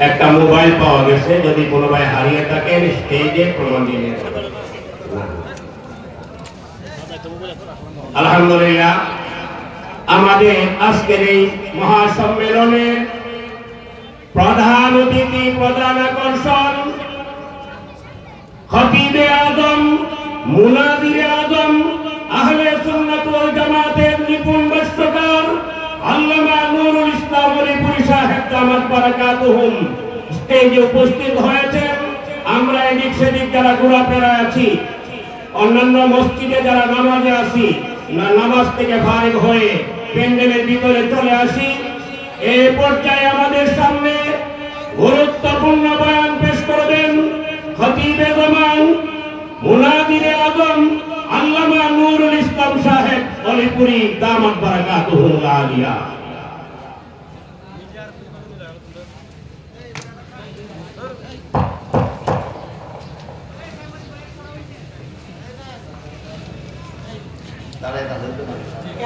একটা মোবাইল পাওয়া গেছে, যদি কোনো ভাই হারিয়ে থাকেন স্টেজে প্রমাণ দিয়ে। আলহামদুলিল্লাহ, আমাদের আজকের এই মহাসম্মেলনের প্রধান অতিথি, প্রধান আকর্ষণ খতিবে আজম, মুনাজিরে আজম, আহলে সুন্নাত ওয়াল জামাতের নিপুণ ভাষ্যকার আল্লামা নুরুল ইসলাম আলিপুরি সাহেব দামাত বারাকাতুহুম স্টেজে উপস্থিত হয়েছেন। আমরা এদিক সেদিক যারা ঘোরাফেরা আছি, অন্যান্য মসজিদে যারা নামাজে আছি, নামাজ থেকে ফারিগ হয়ে প্যান্ডেলের ভিতরে চলে আসি। এই পর্যায়ে আমাদের সামনে গুরুত্বপূর্ণ বয়ান পেশ করবেন খতিবে জামান, মুনাজিরে আজম আল্লামা নুরুল ইসলাম সাহেব আলিপুরি দামাত বারাকাতুহুল আলিয়া।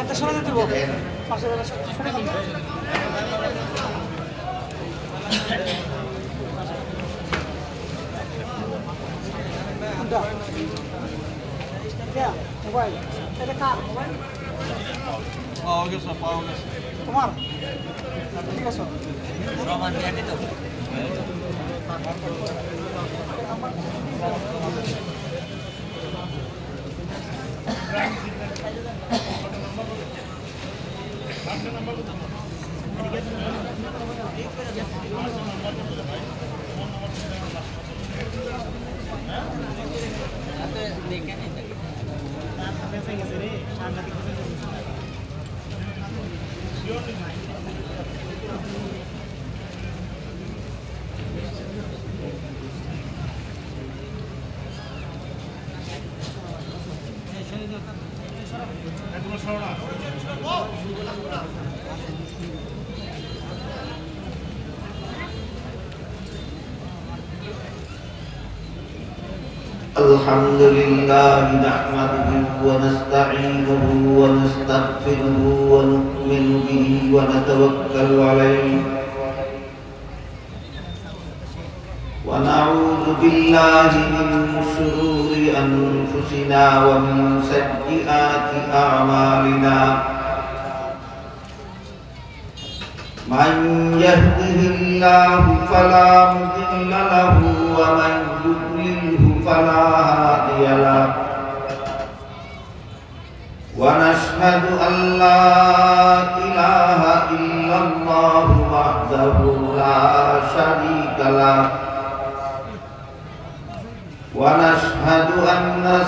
এত সময় দিতে বলবো পাশে শুনে দিন। মোবাইল এটা কার মোবাইল? পাওয়া গেছে, পাওয়া গেছে। তোমার ঠিক আছে, রমান দিয়ে দিত। الحمد لله نحمده ونستعينه ونستغفره ونؤمن به ونتوكل عليه ونعوذ بالله من شرور أنفسنا ومن سيئات أعمالنا من يهده الله فلا مضل له ومن يضلله فلا هادي له ونشهد أن لا إله إلا الله وحده لا شريك له ونشهد أن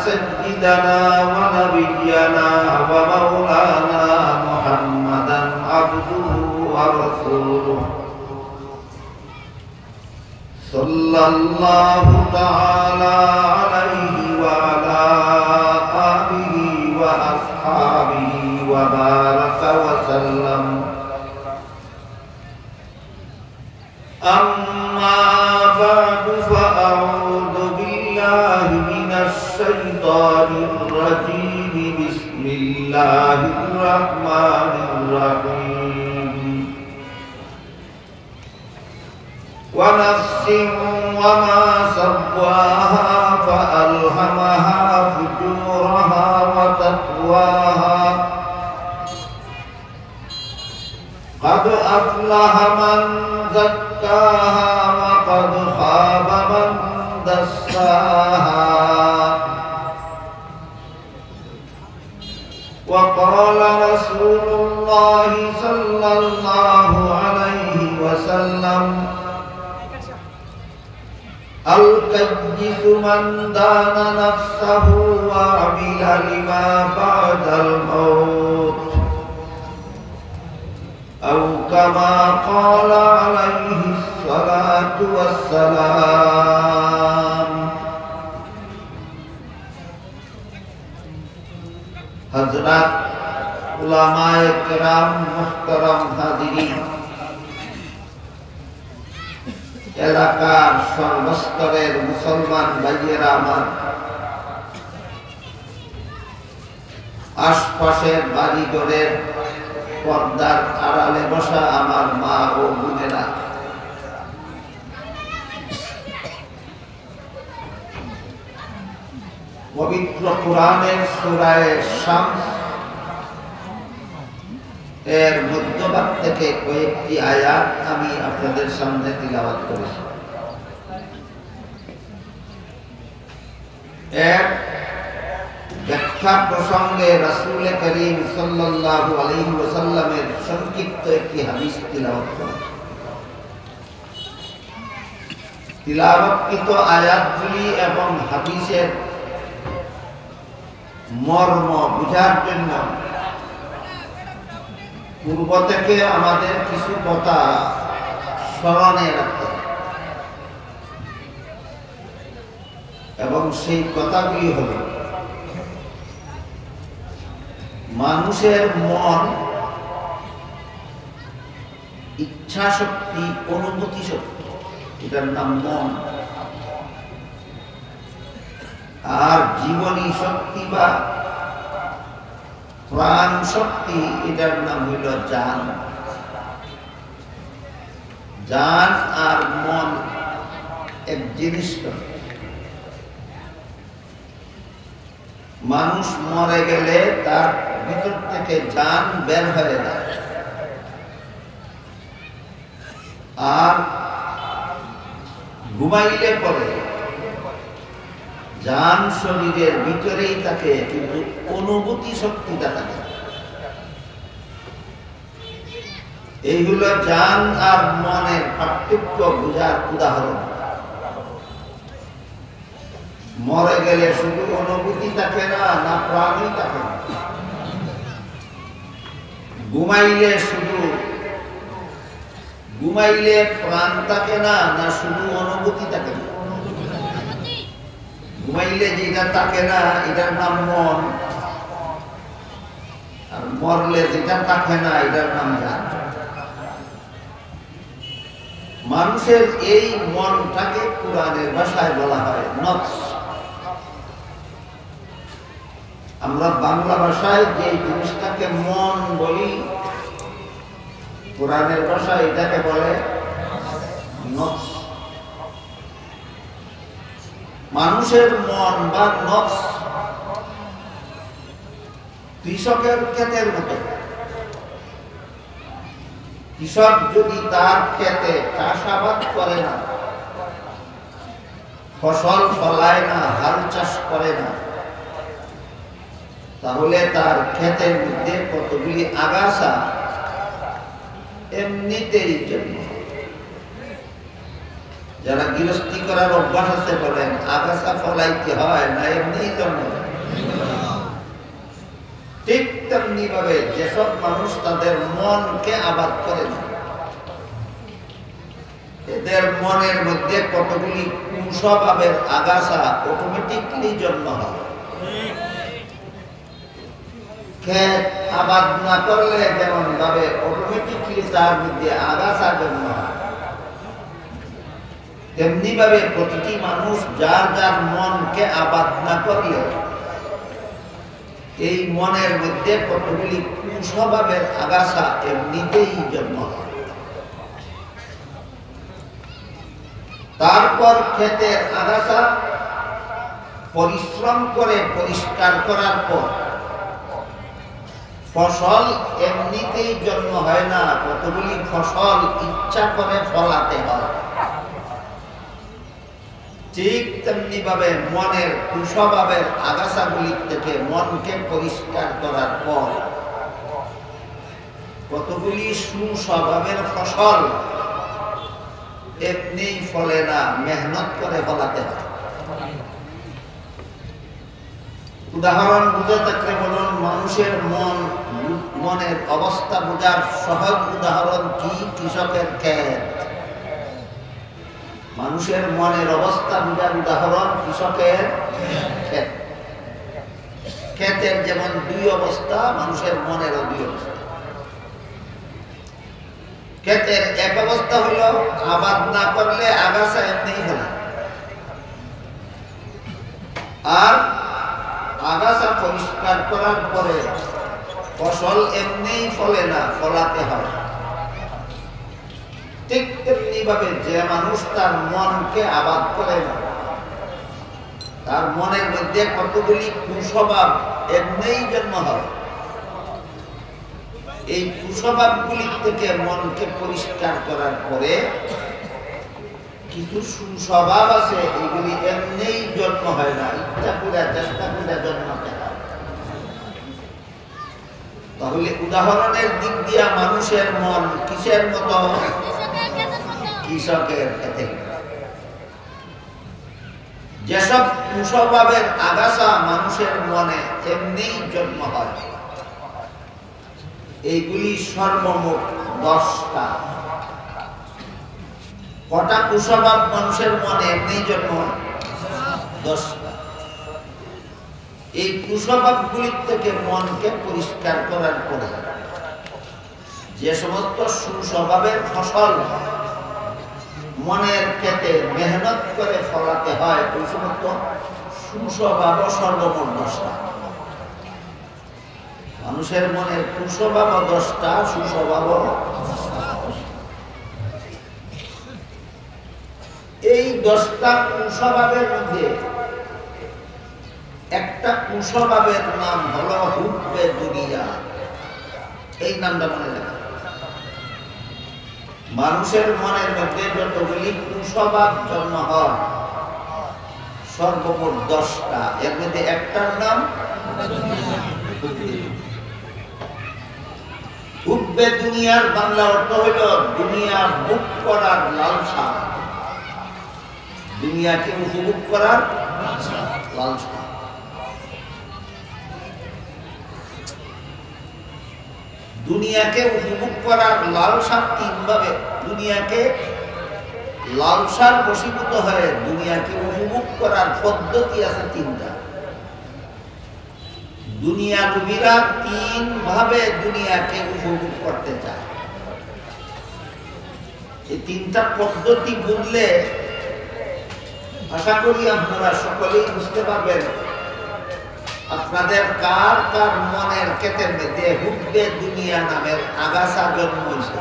سيدنا ونبينا ومولانا محمدا عبده ورسوله صلى الله تعالى عليه وعلى آله وأصحابه وبارك وسلم. أما بعد فأعوذ بالله من الشيطان الرجيم. بسم الله الرحمن الرحيم. ونفس وما سواها فألهمها فجورها وتقواها قد أفلح من زكاها وقد خاب من دساها. وقال رسول الله صلى الله عليه وسلم الكيس من دان نفسه وعمل لما بعد الموت أو كما قال عليه الصلاة والسلام. हज़रत उलमाए किराम मुहतरम हाज़िरीन, এলাকার সর্বস্তরের মুসলমান ভাইয়েরা আমার, আশপাশের বাড়িঘরের পর্দার আড়ালে বসা আমার মা ও বোনেরা, পবিত্র কোরআনের সূরা শামস এর মধ্যভাগ থেকে কয়েকটি আয়াত আমি আপনাদের সামনে তিলাওয়াত করেছি। এক ব্যাখ্যা প্রসঙ্গে রাসূল করিম সাল্লাল্লাহু আলাইহি ওয়াসাল্লামের সংক্ষিপ্ত একটি হাদিস তিলাওয়াত করেছি। তিলাওয়াতকৃত আয়াতগুলি এবং হাদিসের মর্ম বুঝার জন্য পূর্ব থেকে আমাদের কিছু কথা স্মরণে রাখতে হবে এবং সেই কথাগুলি হল মানুষের মন ইচ্ছা শক্তি অনুভূতি শক্তি, এটার নাম মন। আর জীবনী শক্তি বা প্রাণ শক্তি, এটার নাম হইল জান। জান আর মন এক জিনিস। মানুষ মরে গেলে তার ভিতর থেকে জান বের হয়ে যায়, আর ঘুমাইলে পরে জান শরীরের ভিতরেই থাকে, কিন্তু অনুভূতি শক্তিটা থাকে। এই হলো জান আর মনের পার্থক্য বোঝার উদাহরণ। মরে গেলে শুধু অনুভূতি থাকে না, না প্রাণই থাকে না। ঘুমাইলে প্রাণ থাকে না, না শুধু অনুভূতি থাকে না। ঘুমাইলে যেটা থাকে না এটার নাম মন, আর মরলে যেটা থাকে না এটার নাম জান। মানুষের এই মনটাকে কোরআনের ভাষায় বলা হয় নফস। আমরা বাংলা ভাষায় যে জিনিসটাকে মন বলি, কোরআনের ভাষায় এটাকে বলে নফস। মানুষের মন বা নফস কৃষকের ক্ষেতের মতো। কৃষক যদি তার ক্ষেতে চাষাবাদ করে না, ফসল ফলায় না, হাল চাষ করে না, তাহলে তার ক্ষেতের মধ্যে কতগুলি আগাছা এমনিতেই জন্ম। যারা গৃহস্থী করার অভ্যাস আছে বলেন আগাছা ফলাইতে হয় না, এমনি জন্ম। ঠিক তেমনি ভাবে যেসব মানুষ তাদের মনকে আবাদ করে না, এদের মনের মধ্যে কতগুলি কুস্বভাবের আগাছা অটোমেটিকলি জন্ম হয়। ক্ষেত আবাদ না করলে যেমন ভাবে অটোমেটিকলি তার মধ্যে আগাছা জন্ম হয়, তেমনি ভাবে প্রতিটি মানুষ যার যার মনকে আবাদ না করলে এই মনের মধ্যে কতগুলি কুস্বভাবের আগাছা এমনিতেই জন্ম হয়। তারপর ক্ষেতের আগাছা পরিশ্রম করে পরিষ্কার করার পর ফসল এমনিতেই জন্ম হয় না, কতগুলি ফসল ইচ্ছা করে ফলাতে হয়। ঠিক তেমনি ভাবে মনের কুস্বভাবের আগাছাগুলি থেকে মনকে পরিষ্কার করার পর কতগুলি সুস্বভাবের ফসল এমনি ফলে না, মেহনত করে ফলাতে হয়। উদাহরণ বুঝে থাকলে বলুন, মানুষের মনের অবস্থা বোঝার সহজ উদাহরণ কি? কৃষকের ক্ষেত। মানুষের মনের অবস্থা বোঝার উদাহরণ কৃষকের ক্ষেত। ক্ষেতের যেমন দুই অবস্থা, মানুষের মনেরও দুই অবস্থা। ক্ষেতের এক অবস্থা হলো আবাদ না করলে আগাছা এমনি ফলে, আর আগাছা পরিষ্কার করার পরে ফসল এমনি ফলে না, ফলাতে হয়। ঠিক তেমনি ভাবে যে মানুষ তার মনকে আবাদ করে না, তার মনের মধ্যে কতগুলি কুস্বভাব এমনিই জন্ম হয়। এই কুস্বভাবগুলি থেকে মনকে পরিষ্কার করার পরে কিছু সুস্বভাব আছে, এগুলি এমনিই জন্ম হয় না, ইচ্ছা করে চেষ্টা করে জন্মাতে হয়। তাহলে উদাহরণের দিক দিয়া মানুষের মন কিসের মতো? কৃষকের ক্ষেতে। যেসব কুস্বভাবের আগাছা মানুষের মনে এমনিই জন্ম হয়, এইগুলি সর্বমোট 10টা। কটা কুস্বভাব মানুষের মনে এমনি জন্ম হয়? 10টা। এই কুস্বভাবগুলির থেকে মনকে পরিষ্কার করার পরে যে সমস্ত সুস্বভাবের ফসল মনের ক্ষেতে মেহনত করে ফলাতে হয়, ওই সমস্ত সুস্বভাব সর্বমোট 10টা। মানুষের মনের কুস্বভাব 10টা, সুস্বভাব। এই 10টা কুস্বভাবের মধ্যে একটা কুস্বভাবের নাম হলো হুব্বে দুনিয়া। এই নামটা মনে রাখা। মানুষের মনের মধ্যে যতগুলি কুস্বভাব জন্ম হয় সর্বমোট 10টা, এর মধ্যে একটার নাম হুব্বে দুনিয়ার বাংলা অর্থ হইল দুনিয়া ভোগ করার লালসা, দুনিয়াকে উপভোগ করার লালসা। দুনিয়াকে উপভোগ করার লালসা তিনভাবে, দুনিয়াকে লালসার বশীভূত হয়ে দুনিয়াকে উপভোগ করার পদ্ধতি আছে 3টা। দুনিয়া লোভীরা 3 ভাবে দুনিয়াকে উপভোগ করতে চায়। এই 3টা পদ্ধতি বুঝলে আশা করি আপনারা সকলেই বুঝতে পারবেন আপনাদের কার কার মনের ক্ষেতের মধ্যে হুব্বে দুনিয়া নামের আগাছা জন্ম হয়েছে।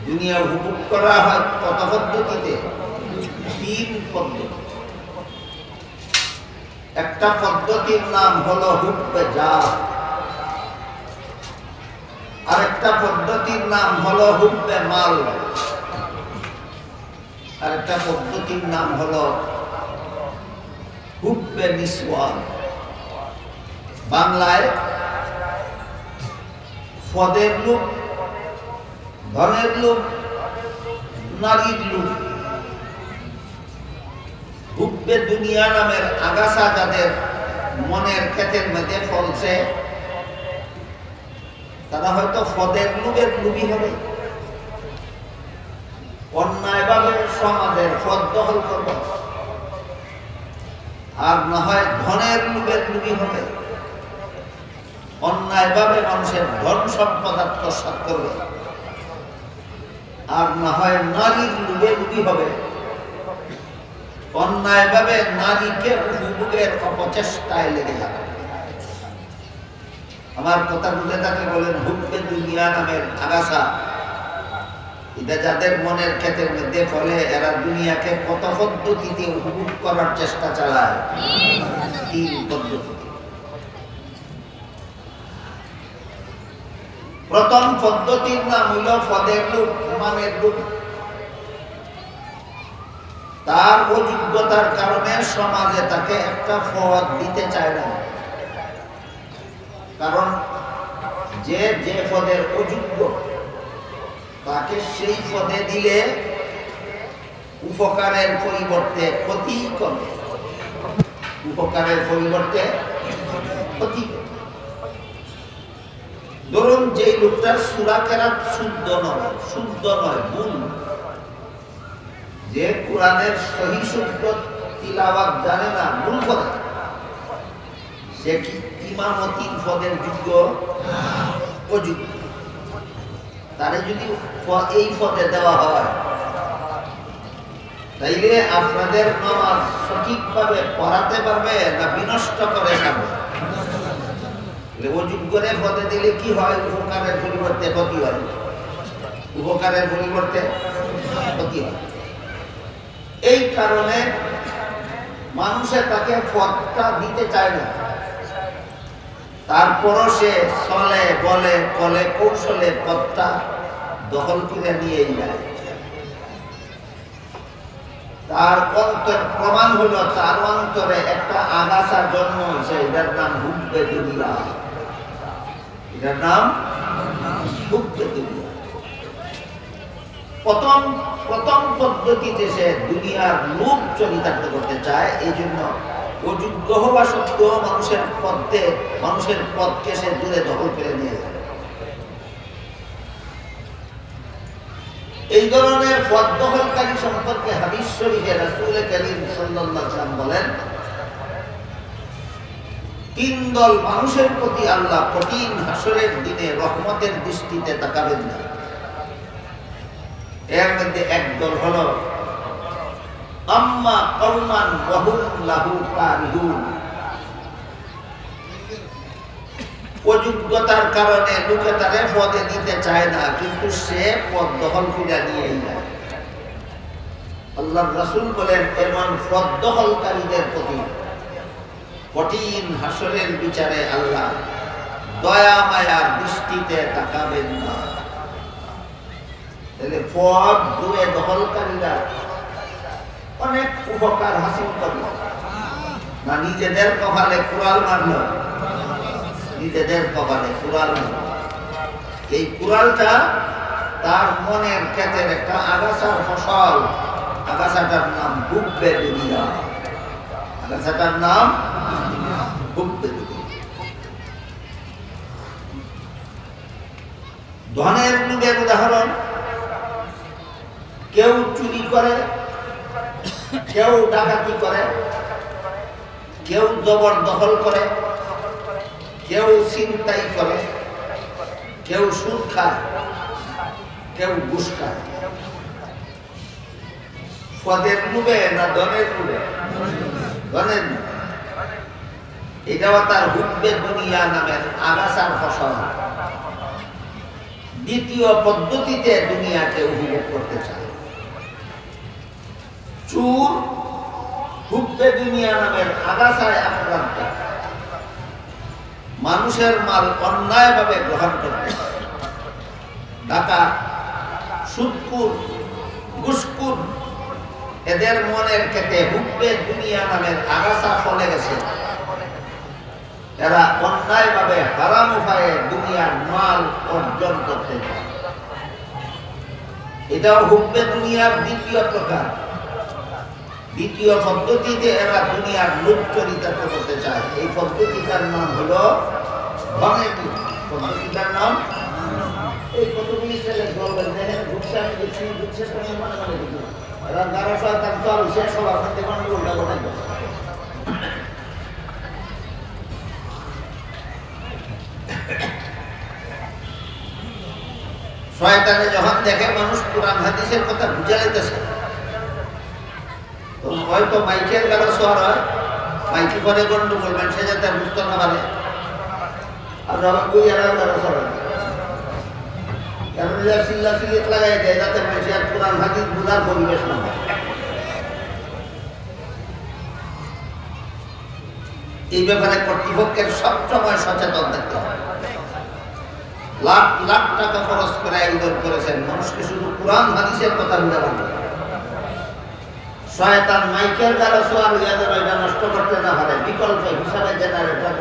দুনিয়া উপভোগ করা হয় কত পদ্ধতিতে? 3 পদ্ধতি। একটা পদ্ধতির নাম হলো হুব্বে জাহ, আরেকটা পদ্ধতির নাম হলো হুব্বে মাল, আরেকটা পদ্ধতির নাম হলো হুব্বে নিসওয়ান। বাংলায় পদের লোভ, ধনের লোভ, নারীর লোভ। হুব্বে দুনিয়া নামের আগাছা যাদের মনের ক্ষেতের মধ্যে ফলছে তারা হয়তো পদের লোভের লোভী হবে, অন্যায়ভাবে সমাজের পদ দখল করবে, আর না হয় ধনের লোভের লোভী হবে, অন্যায়ভাবে মানুষের ধন সম্পদ আত্মসাৎ করবে, আর না হয় নারীর লোভে লোভী হবে, অন্যায়ভাবে নারীকে উপভোগের অপচেষ্টায় লেগে যাবে। আমার কথা বুঝে তাকে বলেন হুব্বে দুনিয়া নামের আগাছা। এটা যাদের মনের ক্ষেতের মধ্যে ফলে এরা দুনিয়াকে কত পদ্ধতিতে উপভোগ করার চেষ্টা চালায়? 3 পদ্ধতি। প্রথম পদ্ধতির নাম হইল পদের লোভ, মানের লোভ। তার অযোগ্যতার কারণে সমাজে তাকে একটা পদ দিতে চায় না, কারণ যে যে পদের অযোগ্য তাকে সেই পদে দিলে উপকারের পরিবর্তে ক্ষতি করে, উপকারের পরিবর্তে ক্ষতি করে। ধরুন যেই লোকটার সূরা কেরাত শুদ্ধ নয়, ভুল, যে কোরআনের সহি শুদ্ধ তিলাওয়াত জানে না, ভুল করে, সে কি ইমামতির পদের যোগ্য? অযোগ্য। তারে যদি এই পদে দেওয়া হয় তাইলে আপনাদের নামাজ সঠিকভাবে পড়াতে পারবে না বিনষ্ট করে যাবে? অযোগ্যরে পদে দিলে কি হয়? উপকারের পরিবর্তে ক্ষতি হয়, উপকারের পরিবর্তে ক্ষতি হয়। এই কারণে মানুষে তাকে পদটা দিতে চায় না। তারপরও সে চলে বলে কলে কৌশলে পদটা দখল করে নিয়ে যায়। তার অন্তর প্রমাণ হলো তার অন্তরে একটা আগাছা জন্ম হয়েছে, এটার নাম হুব্বে দুনিয়া। এটার নাম হুব্বে দুনিয়া। প্রথম পদ্ধতিতে সে দুনিয়ার লোভ চরিতার্থ করতে চায়। এই জন্য অযোগ্য হওয়া সত্ত্বেও মানুষের পথকে সে দূরে দখল করে নিয়ে যায়। এই ধরনের পথ দখলকারী সম্পর্কে হাদিস শরীফে রাসূল কারীম সাল্লাল্লাহু আলাইহি ওয়াসাল্লাম বলেন, তিন দল মানুষের প্রতি আল্লাহ কঠিন হাসরের দিনে রহমতের দৃষ্টিতে তাকাবেন না। এর মধ্যে এক দল হলো আম্মা কওমান ওয়া হুম লাহু কারিহুন। অযোগ্যতার কারণে লোকে তারে পদে দিতে চায় না, কিন্তু সে পদ দখল করে নিয়ে যায়। আল্লাহর রাসূল বলেন, এমন পদ দখলকারীদের প্রতি কঠিন হাসরের বিচারে আল্লাহ দয়া মায়ার দৃষ্টিতে তাকাবেন না। তাহলে পদ দূরে দখলকারীরা অনেক উপকার হাসিল করল না, নিজেদের কপালে কুড়াল মারল, নিজেদের কপালে কুড়াল মারল। এই কুড়ালটা তার মনের ক্ষেতের একটা আগাছার ফসল। আগাছাটার নাম হুব্বে দুনিয়া। আগাছাটার নাম হুব্বে দুনিয়া। ধনের লোভের উদাহরণ, কেউ চুরি করে, কেউ ডাকাতি করে, কেউ জবরদখল করে, কেউ ছিনতাই করে, কেউ সুদ খায়, কেউ ঘুষ খায়। পদের লোভে না ধনের লোভে? ধনের। এটাও তার হুব্বে দুনিয়া নামের আগাছার ফসল। দ্বিতীয় পদ্ধতিতে দুনিয়াকে উপভোগ করতে চায়। চুর হুব্বে দুনিয়া নামের আগাছায় আক্রান্ত, মানুষের মাল অন্যায়ভাবে গ্রহণ করতে। ডাকাত, সুদখোর, ঘুষখোর, এদের মনের ক্ষেত্রে হুব্বে দুনিয়া নামের আগাছা ফলে গেছে। এরা অন্যায়ভাবে হারাম উপায়ে দুনিয়ার মাল অর্জন করতে চায়। এটাও হুব্বে দুনিয়ার দ্বিতীয় প্রকার। দ্বিতীয় পদ্ধতিতে এরা দুনিয়ার লোভ চরিতার্থ করতে চায়। এই পদ্ধতিটার নাম হলো ধনের লোভ। পদ্ধতিটার নাম, এই কতগুলি ছেলে বলবেন দেখেন ঘুরছে, আমি দেখছি ঘুরছে, মানে দেখি এরা দ্বারা শয়তান চল শেষ হওয়ার মধ্যে গন্ডগোলটা ঘটাই দেয়। শয়তানে যখন দেখে মানুষ কোরআন হাদিসের কথা বুঝা যাইতেছে, তো হয়তো মাইকের গাড়া শোয়ার হয়, মাইকি করে গন্ডগোল সে যাতে বুঝতে না পারে, আর রবান গুই এরা গাড়া শোয়ার কারণ এরা চিল্লা চিল্লিত লাগাই দেয় যাতে মানুষ আর কোরআন হাদিস বুঝার পরিবেশ না হয়। এই ব্যাপারে কর্তৃপক্ষের সবসময় সচেতন থাকতে হবে। লাখ লাখ টাকা খরচ করে আয়োজন করেছেন মানুষকে শুধু কোরআন হাদিসের কথা বুঝা লাগবে। শয়তান মাইকের দ্বারা সোয়ার হইয়া যেন এটা নষ্ট করতে না পারে, বিকল্প হিসাবে জেনারেটর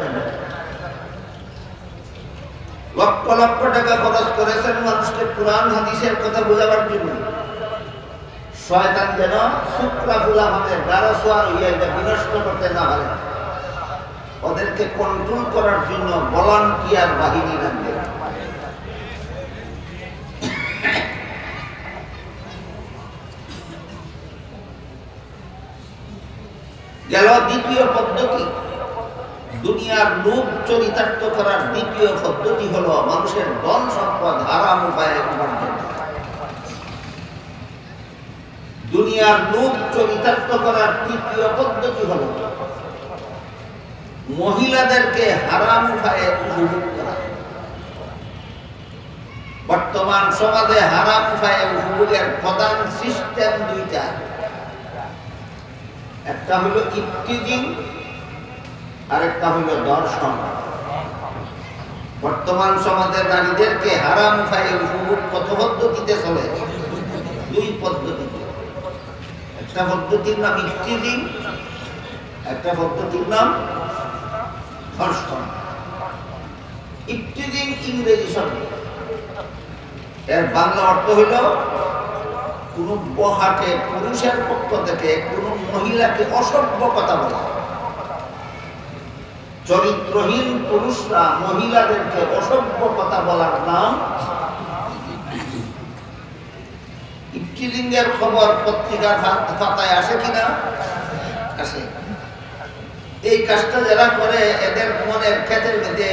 লক্ষ লক্ষ টাকা খরচ করেছেন মানুষকে কোরআন হাদিসের কথা বোঝাবার জন্য। শয়তান যেন শুক্রা ফুলা আমাদের দ্বারা সোয়ার হইয়া এটা বিনষ্ট করতে না পারে, ওদেরকে কন্ট্রোল করার জন্য ভলান্টিয়ার বাহিনী রাখবে। গেল দ্বিতীয় পদ্ধতি। দুনিয়ার লোভ চরিতার্থ করার দ্বিতীয় পদ্ধতি হলো মানুষের ধন সম্পদ হারাম উপায়ে উপার্জন। দুনিয়ার লোভ চরিতার্থ করার তৃতীয় পদ্ধতি হলো মহিলাদেরকে হারাম উপায়ে উপভোগ করা। বর্তমান সমাজে হারাম উপায়ে উপভোগের প্রধান সিস্টেম দুইটা। একটা হলো ইফতিজিং, আরেকটা হলো দর্শন। বর্তমান সমাজের নারীদেরকে হারাম উপায়ে উপভোগ কত পদ্ধতিতে চলে? দুই পদ্ধতিতে। একটা পদ্ধতির নাম ইফতিজিং, একটা পদ্ধতির নাম ধর্ষণ। ইফতিজিং ইংরেজি শব্দ, এর বাংলা অর্থ হইল কোন বহাটে পুরুষের পক্ষ থেকে কোন মহিলাকে অসভ্য কথা বলা। চরিত্রহীন পুরুষরা মহিলাদেরকে অসভ্য কথা বলার নাম ইফতিজিংয়ের খবর পত্রিকার পাতায় আসে কিনা? আসে। এই কাজটা যারা করে এদের মনের ক্ষেতের মধ্যে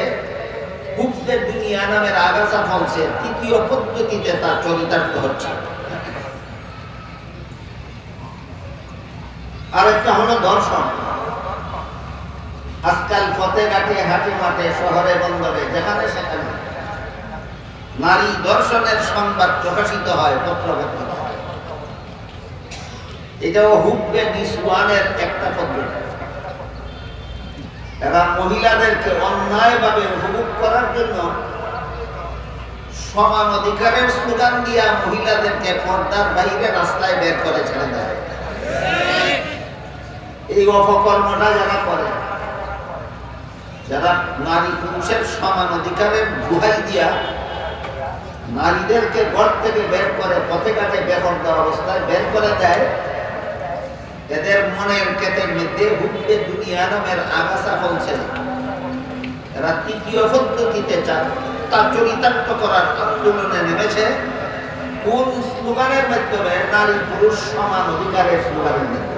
হুববে দুনিয়া নামের আগাছা ফলছে, তৃতীয় পদ্ধতিতে তার চরিতার্থ হচ্ছে। আরেকটা হলো দর্শন। আজকাল পথে ঘাটে, হাটে মাঠে, শহরে বন্দরে, যেখানে সেখানে নারী দর্শনের সংবাদ প্রকাশিত হয় পত্রপত্রিকায়। এটাও হুববে নিসওয়ানের একটা পদ্ধতি। এরা মহিলাদেরকে অন্যায়ভাবে উপভোগ করার জন্য সমান অধিকারের স্লোগান দিয়া মহিলাদেরকে পর্দার বাইরে রাস্তায় বের করে ছেড়ে দেয়। এই অপকর্মটা যারা করে, যারা নারী পুরুষের সমান অধিকারের দোহাই দিয়া নারীদেরকে ঘর থেকে বের করে পথে ঘাটে বেপরদা অবস্থায় বের করে দেয়, এদের মনের ক্ষেতের মধ্যে হুববে দুনিয়া নামের আগাছা ফলছে। এরা তৃতীয় পদ্ধতিতে তা চরিতার্থ করার আন্দোলনে নেমেছে। কোন স্লোগানের মাধ্যমে? নারী পুরুষ সমান অধিকারের স্লোগানের মাধ্যমে।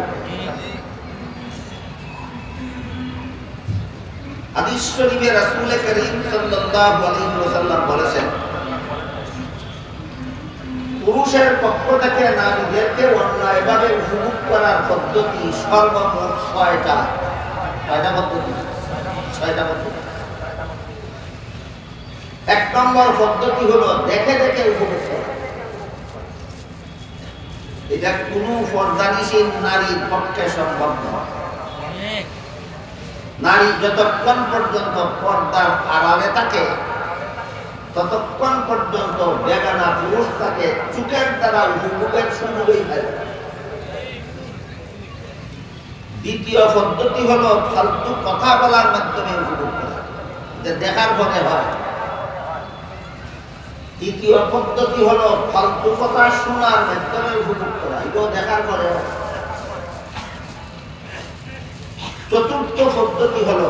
হাদিস শরীফে রাসূল করিম সাল্লাল্লাহু আলাইহি ওয়াসাল্লাম বলেছেন, পুরুষের পক্ষ থেকে নারীদেরকে অন্যায়ভাবে উপভোগ করার পদ্ধতি সর্বমোট ছয়টা পদ্ধতি। এক নম্বর পদ্ধতি হলো দেখে দেখে উপভোগ করা। এটা কোন পর্দানিশীল নারীর পক্ষে সম্ভব নয়। নারী যতক্ষণ পর্যন্ত পর্দার আড়ালে থাকে ততক্ষণ পর্যন্ত বেগানা পুরুষ তাকে চোখের দ্বারা উপভোগের সুযোগই পায়। দ্বিতীয় পদ্ধতি হলো ফালতু কথা বলার মাধ্যমে উপভোগ করা, এটা দেখার পরে হয়। তৃতীয় পদ্ধতি হলো ফালতু কথা শোনার মাধ্যমে উপভোগ করা, এটাও দেখার পরে হয়। চতুর্থ পদ্ধতি হলো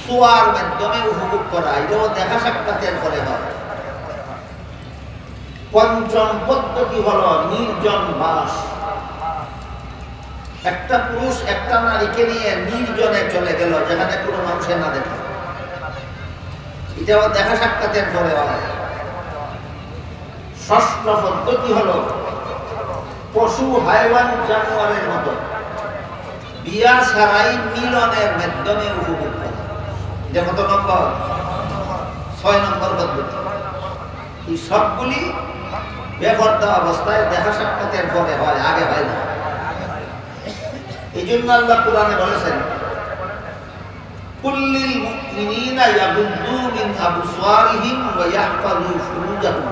শোয়ার মাধ্যমে উপভোগ করা, এটাও দেখা সাক্ষাতের পরে হয়। পঞ্চম পদ্ধতি হলো নির্জন বাস। একটা পুরুষ একটা নারীকে নিয়ে নির্জনে চলে গেল, যেখানে কোনো মানুষের না দেখে, এটাও দেখা সাক্ষাতের পরে হয়। ষষ্ঠ পদ্ধতি হলো পশু হাইওয়ান জানোয়ারের মতো বিয়া ছাড়াই মিলনের মাধ্যমে উপভোগ করা। এটা কত নম্বর? 6 নম্বর পদ্ধতি। এই সবগুলি বেপরদা অবস্থায় দেখা সাক্ষাতের পরে হয়, আগে হয় না। এই জন্য আল্লাহ কোরআনে বলেছেন, কুল্লিল মুমিনিনা ইয়াগুদ্দু মিন আবসারিহিম ওয়া ইয়াহফাযু ফুরুজাহুম।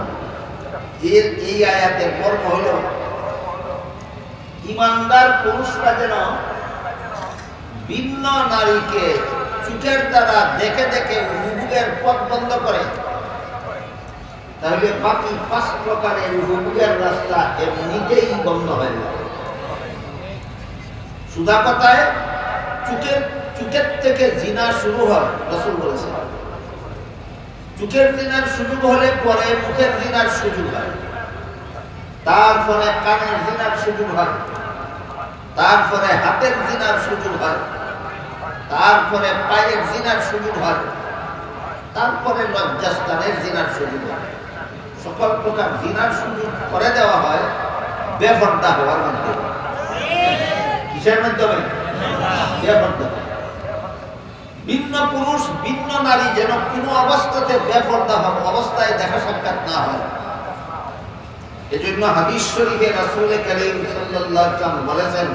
এই আয়াতের মর্ম হলো ঈমানদার পুরুষরা যেন ভিন্ন নারীকে চোখের দ্বারা দেখে দেখে উপভোগের পথ বন্ধ করে, তাহলে বাকি 5 প্রকারের উপভোগের রাস্তা এমনিতেই বন্ধ হয়ে যাবে। সুদা কথায় চোখের থেকে জিনা শুরু হয়, রাসূল বলেছেন। চোখের জিনার সুযোগ হলে পরে মুখের জিনার সুযোগ হয়, তারপরে কানের জিনার সুযোগ হয়, তারপরে হাতের জিনার সুযোগ হয়, তারপরে পায়ের জিনার সুযোগ হয়, তারপরে লজ্জাস্থানের জিনার সুযোগ হয়। সকল প্রকার জিনার সুযোগ করে দেওয়া হয় বেপরদা হওয়ার মাধ্যমে। কিসের মাধ্যমে? বেপরদা। ভিন্ন পুরুষ ভিন্ন নারী যেন কোনো অবস্থাতে বেপরদা অবস্থায় দেখা সাক্ষাৎ না হয়। এজন্য হাদিস শরীফে রাসূল করিম সাল্লাল্লাহু আলাইহি ওয়াসাল্লাম বলেছেন,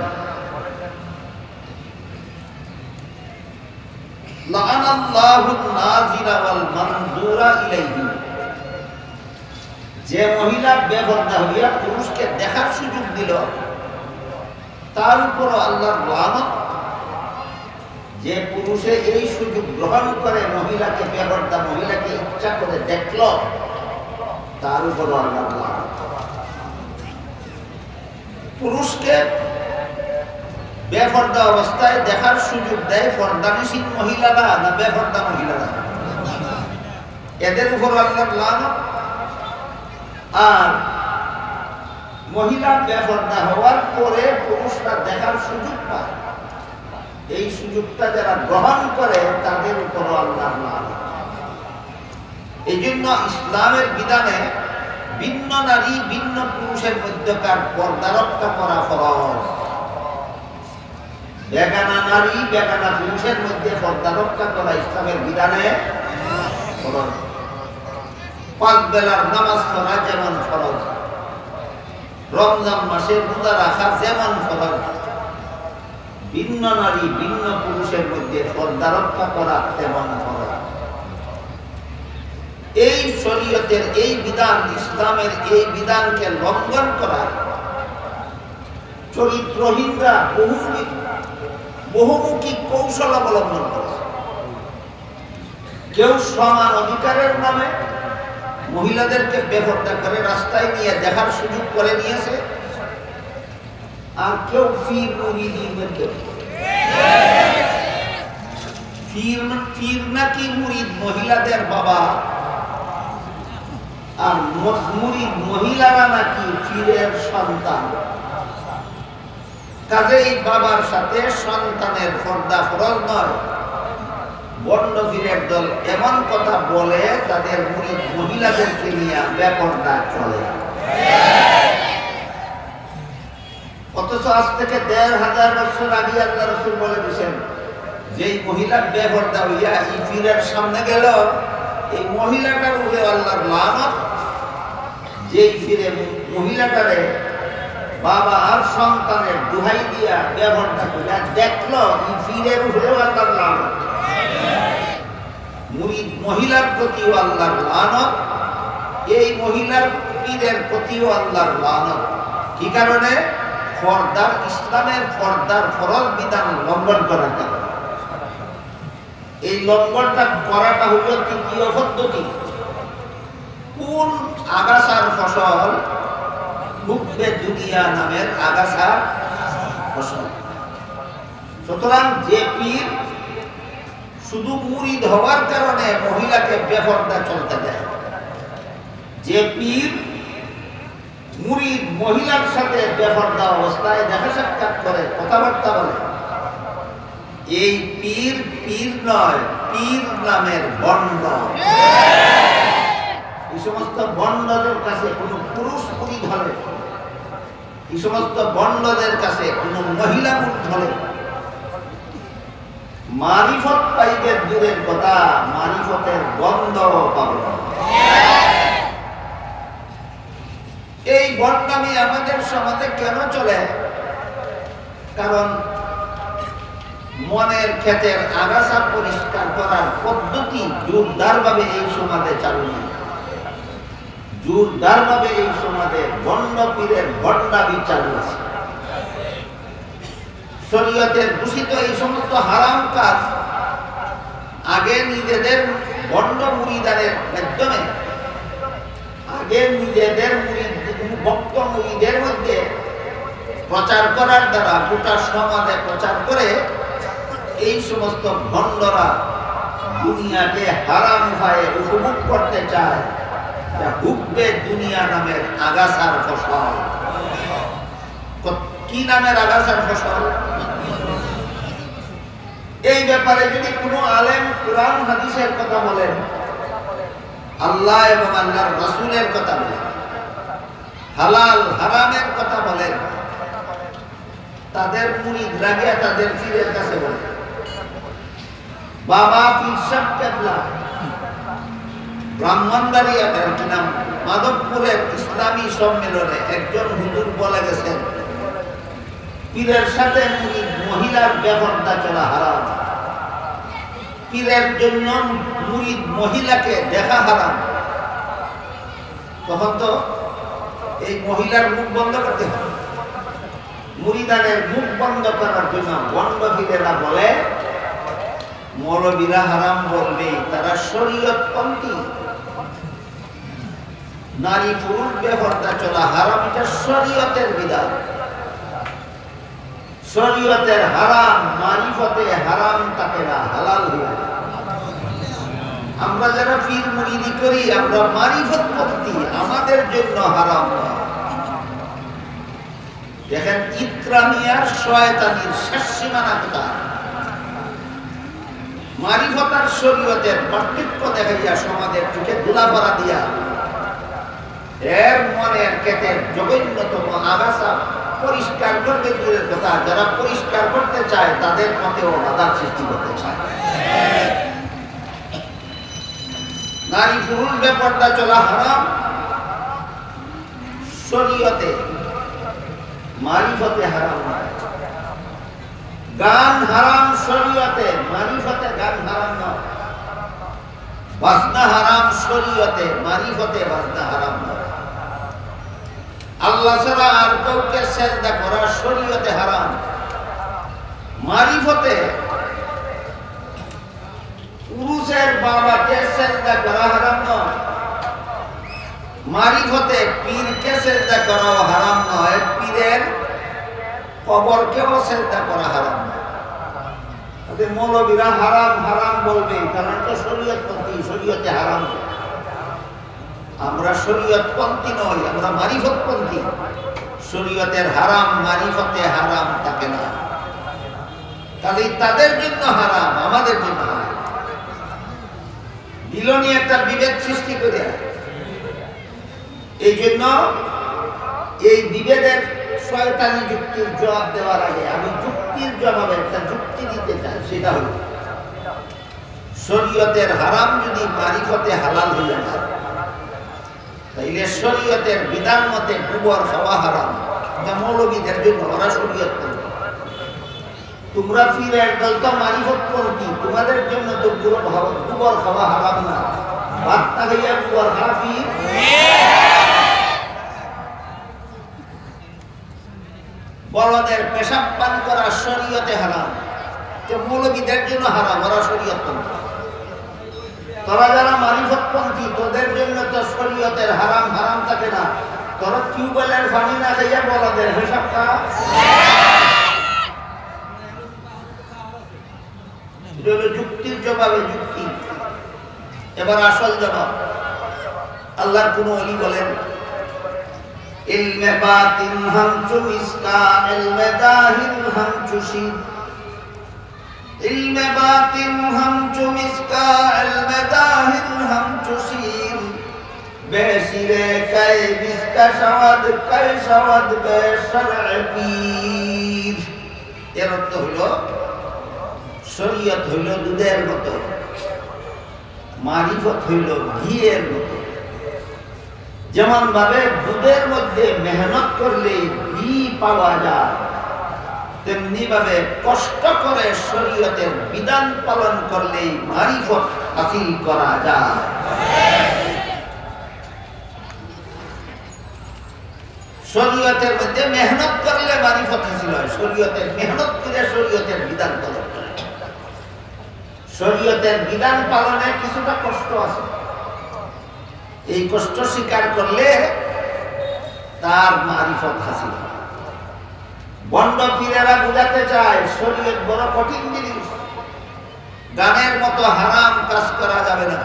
লাআনাল্লাহুন নাযিরা ওয়াল মানযুরা ইলাইহি, যে মহিলা বেপরদা হইয়া পুরুষকে দেখার সুযোগ দিল তার উপর আল্লাহর লানত। যে পুরুষে এই সুযোগ গ্রহণ করে মহিলাকে বেপরদা মহিলাকে ইচ্ছা করে দেখল তার উপর আল্লাহর লানত। পুরুষকে বেপরদা অবস্থায় দেখার সুযোগ দেয় পর্দানিশীল মহিলারা না বেপরদা মহিলারা? এদের উপর আল্লাহর লানত। আর মহিলা বেপরদা হওয়ার পরে পুরুষরা দেখার সুযোগ পায়, এই সুযোগটা যারা গ্রহণ করে তাদের উপর আল্লাহর লানত। এই জন্য ইসলামের বিধানে ভিন্ন নারী ভিন্ন পুরুষের মধ্যকার পর্দা রক্ষা করা ফরজ। বেগানা নারী বেগানা পুরুষের মধ্যে পর্দা রক্ষা করা ইসলামের বিধানে ফরজ। 5 বেলার নামাজ পড়া যেমন ফরজ, রমজান মাসে রোজা রাখা যেমন ফরজ, ভিন্ন নারী ভিন্ন পুরুষের মধ্যে পর্দা রক্ষা করা তেমন ফরজ। এই শরীয়তের এই বিধান, ইসলামের এই বিধানকে লঙ্ঘন করা চরিত্রহীনরা বহুমুখী কৌশল অবলম্বন করেছে। কেউ সমান অধিকারের নামে মহিলাদেরকে বেপরদা করে রাস্তায় নিয়ে দেখার সুযোগ করে নিয়েছে, আর কেউ পীর মুরিদির মধ্যে পীর নাকি মুরিদ মহিলাদের বাবা, আর মুরিদ মহিলারা নাকি পীরের সন্তান। কাজেই বাবার সাথে সন্তানের পর্দা ফরজ নয়। বন্ড পীরের দল এমন কথা বলে তাদের মুরিদ মহিলাদেরকে নিয়ে বেপরদা চলে। অথচ আজ থেকে 1500 বছর আগে আল্লাহ রাসূল বলে দিয়েছেন, যেই মহিলা বেপরদা হইয়া এই পীরের সামনে গেল এই মহিলাটার উপরে আল্লাহর লানত। যেই পীরে মহিলাটারে বাবা আর সন্তানের দোহাই দিয়া বেপরদা কইরা দেখলো, এই পীরের উপরে আল্লাহর লানত। মুরিদ মহিলার প্রতিও আল্লাহর লানত, এই মহিলার পীরের প্রতিও আল্লাহর লানত। কি কারণে? পর্দার, ইসলামের পর্দার ফরজ বিধান লঙ্ঘন করার কারণে। এই লঙ্ঘনটা করাটা হলো তৃতীয় পদ্ধতি। কোন আগাছার ফসল? হুব্বে দুনিয়া নামের আগাছার ফসল। সুতরাং যে পীর শুধু মুরিদ হওয়ার কারণে মহিলাকে বেপরদা চলতে দেয়, যে পীর মুরিদ মহিলার সাথে বেপরদা অবস্থায় দেখা সাক্ষাৎ করে কথাবার্তা বলে, এই পীর পীর নয়, পীর নামের বন্ড। এই সমস্ত বন্ডদের কাছে কোনো পুরুষ মুরিদ হলে, এই সমস্ত বন্ডদের কাছে কোনো মহিলা মুরিদ হলে মারিফত পাইবে দূরের কথা, মারিফতের গন্ধ পাবে। এই বন্ডামি আমাদের সমাজে কেন চলে? কারণ মনের ক্ষেতের আগাছা পরিষ্কার করার পদ্ধতি জোরদারভাবে এই সমাজে চালু নেই। জোরদারভাবে এই সমাজে বন্ড পীরের বন্ডামি চালু আছে। শরীয়তের দূষিত এই সমস্ত হারাম কাজ আগে নিজেদের বন্ড মুরিদানের মাধ্যমে, আগে নিজেদের ভক্ত মুরিদের মধ্যে প্রচার করার দ্বারা গোটা সমাজে প্রচার করে এই সমস্ত ভণ্ডরা দুনিয়াকে হারাম উপায়ে উপভোগ করতে চায়। হুব্বে দুনিয়া নামের আগাছার ফসল। কি নামের আগাছার ফসল? এই ব্যাপারে যদি কোনো আলেম কুরআন হাদিসের কথা বলেন, আল্লাহ এবং আল্লাহর রাসূলের কথা বলেন, হালাল হারামের কথা বলেন, তাদের মুরিদ রাগিয়া তাদের পীরের কাছে বলে, বাবা পীর সাহেব কেবলা ব্রাহ্মণবাড়িয়ার নাম মাধবপুরের ইসলামী সম্মেলনে একজন হুজুর বলে গেছেন, পীরের সাথে মুরিদ মহিলার বেপরদা চলা হারাম। পীরের জন্য মুরিদ মহিলাকে দেখা হারাম, তখন তো এই মহিলার মুখ বন্ধ করতে হবে। মুরিদানের মুখ বন্ধ করার জন্য বন্ড পীরেরা বলে মৌলবীরা হারাম বলবে, তারা শরীয়তপন্থী। নারী পুরুষ বেপরদা চলা হারাম, এটা শরীয়তের বিধান। শরীয়তের হারাম মারিফতে হারাম থাকে না, হালাল হয়ে যায়। আমরা যারা পীর মুরিদি করি আমরা মারিফতপন্থী, আমাদের জন্য হারাম নয়। দেখেন ইকরামিয়ার শয়তানির শেষ সীমানা কোথায়? মারিফত আর শরীয়তের পার্থক্য দেখাইয়া সমাজের চোখে ধুলাভরা দিয়া এর মনের কেতের জঘন্যতম আগাছা পরিষ্কার করতে দূরের কথা, যারা পরিষ্কার করতে চায় তাদের মতেও বাধার সৃষ্টি করতে চায়। নারী পুরুষ বেপরদা চলা হারাম শরীয়তে, মারিফতে হারাম নয়। গান হারাম শরীয়তে, মারিফতে গান হারাম নয়। বাজনা হারাম শরীয়তে, মারিফতে বাজনা হারাম নয়। আল্লাহ ছাড়া আর কাউকে সেজদা করা শরীয়তে হারাম, মারিফতে পুরুষের বাবাকে সেজদা করা হারাম নয়। মারিফতে পীরকে সেজদা করাও হারাম নয়, পীরের কবরকেও সেজদা করা হারাম নয়। মৌলবীরা হারাম হারাম বলবে, কারণ তো শরীয়তপন্থী, শরীয়তে হারাম। আমরা শরীয়তপন্থী নই, আমরা মারিফতপন্থী। শরীয়তের হারাম মারিফতে হারাম থাকে না, কাজে তাদের জন্য হারাম, আমাদের জন্য হারাম। বিলনি একটা বিভেদ সৃষ্টি করে, এই জন্য এই বিভেদের শয়তানি যুক্তির জবাব দেওয়ার আগে আমি যুক্তির জবাবে একটা যুক্তি দিতে চাই। সেটা হলো শরীয়তের হারাম যদি মারিফতে হালাল হয়ে যায়, তাইলে শরীয়তের বিধান মতে গোবর খাওয়া হারাম। এটা মৌলবীদের জন্য, ওরা শরীয়ত পন্থী। তোমরা পীরের দল তো মারিফতপন্থী, তোমাদের জন্য তো গোবর খাওয়া হারাম না। ভাত না খাইয়া গোবর খাওয়া পীর। বলদের পেশাব পান করা শরীয়তে হারাম, মৌলবীদের জন্য হারাম, ওরা শরীয়তপন্থী। তোরা যারা মারিফতপন্থী তোদের জন্য তো শরীয়তের হারাম হারাম থাকে না। তোরা টিউবওয়েলের পানি না খাইয়া বলদের পেশাব খা। যুক্তির জবাবে যুক্তি। এবার আসল জবাব। আল্লাহর কোন ওলি বলেন ইলমে বাতিন হামচু মিসকা, ইলমে জাহির হামচু শির। ইলমে বাতিন হামচু মিসকা, ইলমে জাহির হামচু শির। বেশিরে কায় মিসকা শাওয়াদ, কায় শাওয়াদ বে শরঈ পীর। এর অর্থ হলো শরীয়ত হইল দুধের মতো, মারিফত হইল ঘিয়ের মতো। যেমন ভাবে দুধের মধ্যে মেহনত করলে ঘি পাওয়া যায়, তেমনি ভাবে কষ্ট করে শরীয়তের বিধান পালন করলে মারিফত হাসিল করা যায়। শরীয়তের মধ্যে মেহনত করলে মারিফত হাসিল হয়। শরীয়তের মেহনত করে শরীয়তের বিধান পালন করে। শরীয়তের বিধান পালনে কিছুটা কষ্ট আছে, এই কষ্ট স্বীকার করলে তার মারিফত হাসিল হয়। বন্ড পীরেরা বুঝাতে চায় শরীয়ত বড় কঠিন জিনিস। গানের মতো হারাম কাজ করা যাবে না,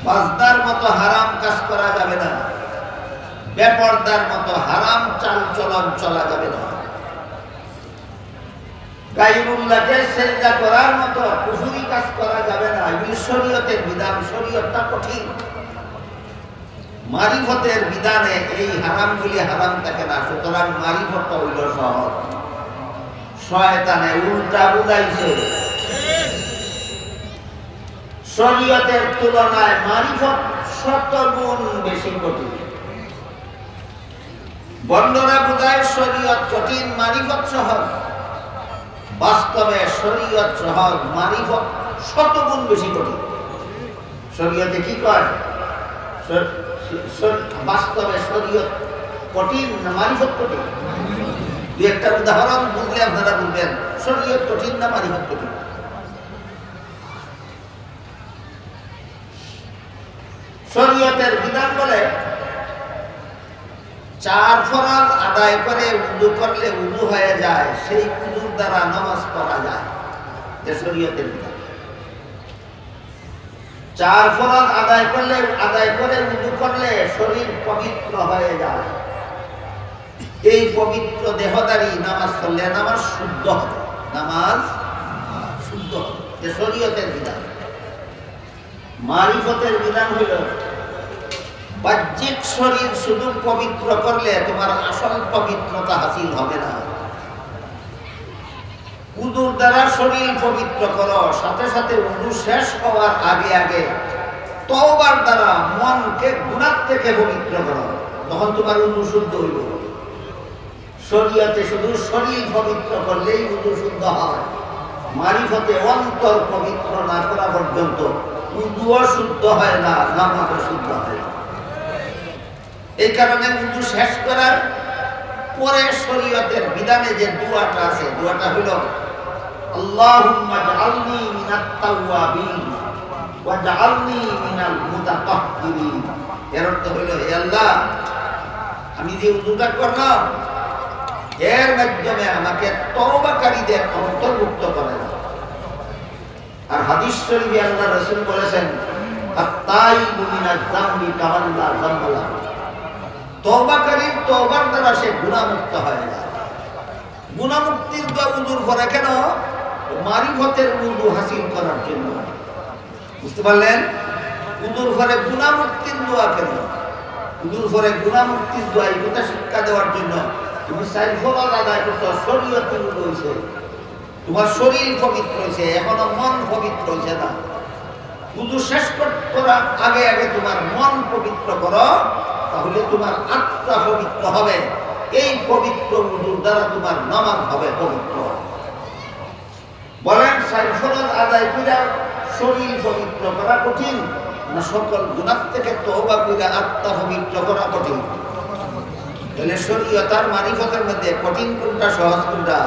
বাজনার মতো হারাম কাজ করা যাবে না, বেপরদার মতো হারাম চাল চলন চলা যাবে না, গায়রুল্লাহকে সেজদা করার মতো কুফরি কাজ করা যাবে না। এগুলি শরীয়তের বিধান, শরীয়তটা কঠিন। মারিফতের বিধানে এই হারামগুলি হারাম থাকে না, সুতরাং মারিফতটা হইল সহজ। শয়তানে উল্টা বুঝাইছে, শরীয়তের তুলনায় মারিফত 100 গুণ বেশি কঠিন। বন্ডরা বুঝায় শরীয়ত কঠিন, মারিফত সহজ। বাস্তবে শরীয়ত সহজ, মারিফত শতগুণ বেশি কঠিন। শরীয়তে কি কয়? বাস্তবে শরীয়ত কঠিন না মারিফত কঠিন? দুই একটা উদাহরণ বুঝলে আপনারা বুঝবেন শরীয়ত কঠিন না মারিফত কঠিন। শরীয়তের বিধান বলে 4 ফরজ আদায় করে উযু করলে উযু হয়ে যায়, সেই উযুর দ্বারা নামাজ পড়া যায়। এটা শরীয়তের বিধান। 4 ফরজ আদায় করে উযু করলে শরীর পবিত্র হয়ে যায়। এই পবিত্র দেহদারি নামাজ পড়লে নামাজ শুদ্ধ হবে। নামাজ শুদ্ধ হবে। এটা শরীয়তের বিধান। মারিফতের বিধান হইল বাহ্যিক শরীর শুধু পবিত্র করলে তোমার আসল পবিত্রতা হাসিল হবে না। উযুর দ্বারা শরীর পবিত্র করো, সাথে সাথে উযু শেষ হওয়ার আগে আগে তওবার দ্বারা মনকে গুনাহ থেকে পবিত্র করো, তখন তোমার উযু শুদ্ধ হইল। শরীয়তে শুধু শরীর পবিত্র করলেই উযু শুদ্ধ হয়। মারিফতে অন্তর পবিত্র না করা পর্যন্ত উযুও শুদ্ধ হয় না, নামাজও শুদ্ধ হয় না। এই কারণে উযু শেষ করার পরে শরীয়তের বিধানে যে দোয়াটা আছে, দোয়াটা হলো আল্লাহুম্মা জাআলনি মিনাত তাওয়াবিন ওয়া জাআলনি মিনাল মুতাতাহহিরিন। এর অর্থ হলো, হে আল্লাহ, আমি যে উযুটা করলাম এর মাধ্যমে আমাকে তওবাকারীদের অন্তর্ভুক্ত করে দাও। আর হাদিস শরীফে আল্লাহ রাসূল বলেছেন, আত-তাইবু মিনাজ যামবি কামান লা যামবা লাহু। তওবাকারীর তওবার দ্বারা সে গুনাহমুক্ত হয়ে যায়। গুনাহমুক্তির দোয়া উযুর পরে কেন? মারিফতের উযু হাসিল করার জন্য। বুঝতে পারলেন? উযুর পরে গুনাহমুক্তির দোয়া কেন? উযুর পরে গুনাহমুক্তির দোয়া এই কথা শিক্ষা দেওয়ার জন্য। তুমি 4 ফরজ আদায় করছো, শরীয়তে উযু হইছে, তোমার শরীর পবিত্র হয়েছে, এখনো মন পবিত্র হয়েছে না। উযু শেষ করার আগে আগে তোমার মন পবিত্র করো, তাহলে তোমার আত্মা পবিত্র হবে। এই পবিত্র উযুর দ্বারা তোমার নামাজ হবে পবিত্র। বলেন 4 ফরজ আদায় করে শরীর পবিত্র করা কঠিন না সকল গুনাহ থেকে তওবা করে আত্মা পবিত্র করা কঠিন? তাহলে শরীয়ত আর মারিফতের মধ্যে কঠিন কোনটা, সহজ কোনটা?